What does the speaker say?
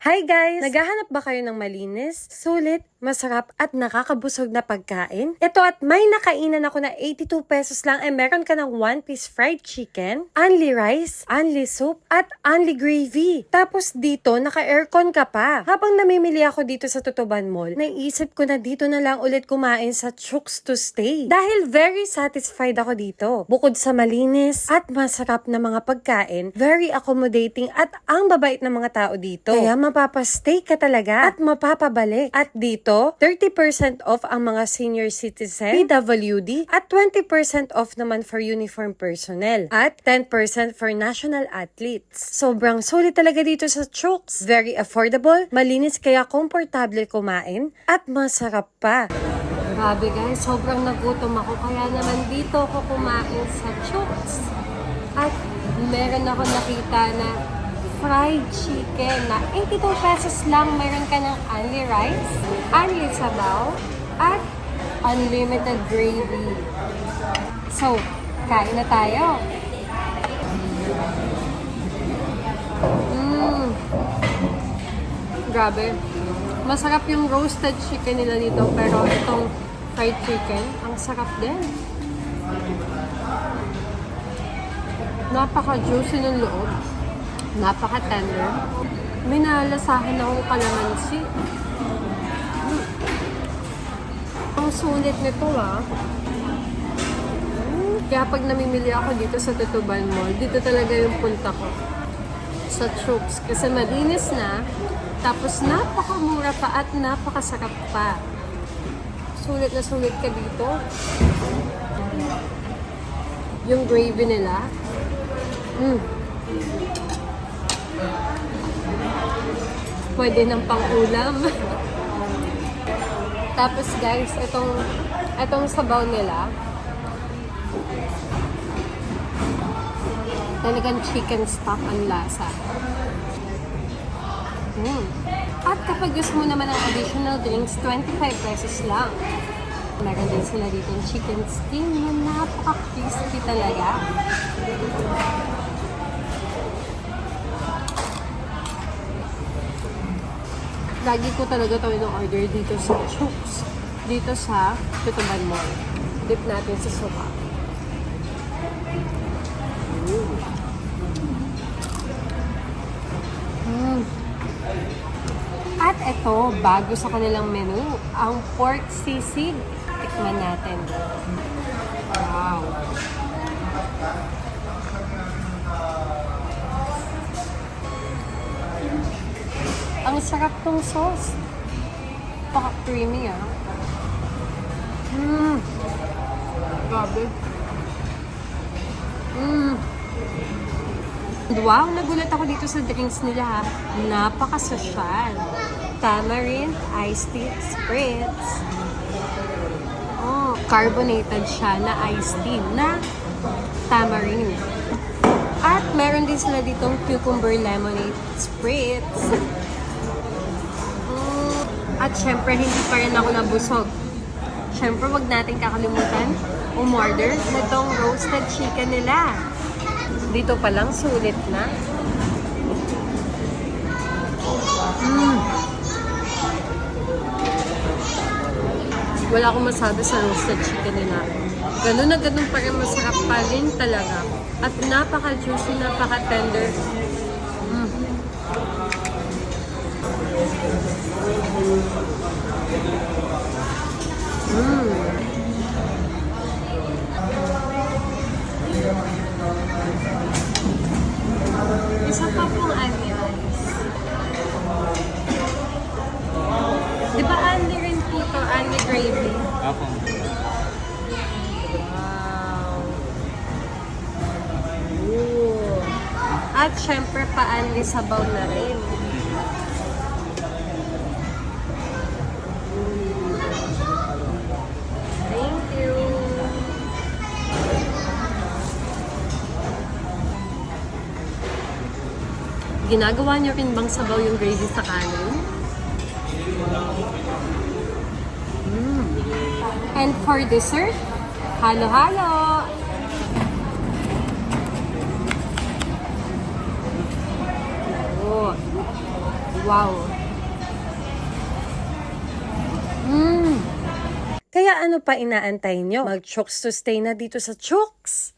Hi guys! Naghahanap ba kayo ng malinis, sulit, masarap at nakakabusog na pagkain? Ito at may nakainan ako na 82 pesos lang ay meron ka ng 1-piece fried chicken, only rice, only soup, at only gravy. Tapos dito, naka-aircon ka pa. Habang namimili ako dito sa Tutuban Mall, naisip ko na dito na lang ulit kumain sa Chooks to Stay. Dahil very satisfied ako dito. Bukod sa malinis at masarap na mga pagkain, very accommodating at ang babait ng mga tao dito. Kaya mapapastay ka talaga at mapapabalik. At dito, 30% off ang mga senior citizen, PWD, at 20% off naman for uniform personnel, at 10% for national athletes. Sobrang sulit talaga dito sa Chooks. Very affordable, malinis kaya komportable kumain, at masarap pa. Grabe guys, sobrang nagutom ako kaya naman dito ako kumain sa Chooks. At meron ako nakita na fried chicken na 82 pesos lang. Meron ka ng only rice, only sabaw, at unlimited gravy. So, kain na tayo. Grabe. Masarap yung roasted chicken nila dito, pero itong fried chicken, ang sarap din. Napaka-juicy ng loob. Napaka-tender. May nalasahan akong kalamansi. Ang sulit nito Kaya pag namimili ako dito sa Tutuban Mall, dito talaga yung punta ko. Sa Chooks. Kasi malinis na, tapos napakamura pa at napakasarap pa. Sulit na sulit ka dito. Yung gravy nila. Pwede ng pang-ulam. Tapos guys, itong sabaw nila, talagang chicken stock ang lasa. At kapag gusto mo naman ng additional drinks, 25 pesos lang. Meron din sila dito yung chicken skin na napaka-crispy talaga. Lagi ko talaga ito in-order dito sa Chooks. Dito sa Tutuban Mall. Dip natin sa sopa. At ito, bago sa kanilang menu, ang pork sisig. Tikman natin. Wow! Ang sarap tong sauce. Paka-creamy Grabe. Wow, nagulat ako dito sa drinks nila. Napaka-sosyal. Tamarind, iced tea, spritz. Carbonated siya na iced tea na tamarind. At meron din sila ditong cucumber lemonade spritz. At syempre, hindi pa rin ako nabusog. Syempre, wag natin kakalimutan umorder na itong roasted chicken nila. Dito pa lang, sulit na. Wala akong masabi sa roasted chicken nila. Ganun na ganun pa rin, masarap pa rin talaga. At napaka-juicy, napaka-tender. Isa pa pong only rice. Di ba only rin po ito, only gravy? Ako. Wow. At syempre pa-only sabaw na rin. Thank you. Ginagawa niyo rin bang sabaw yung gravy sa kanin? And for dessert, halo-halo! Wow. Kaya ano pa inaantay nyo? Mag-Chooks to stay na dito sa Chooks!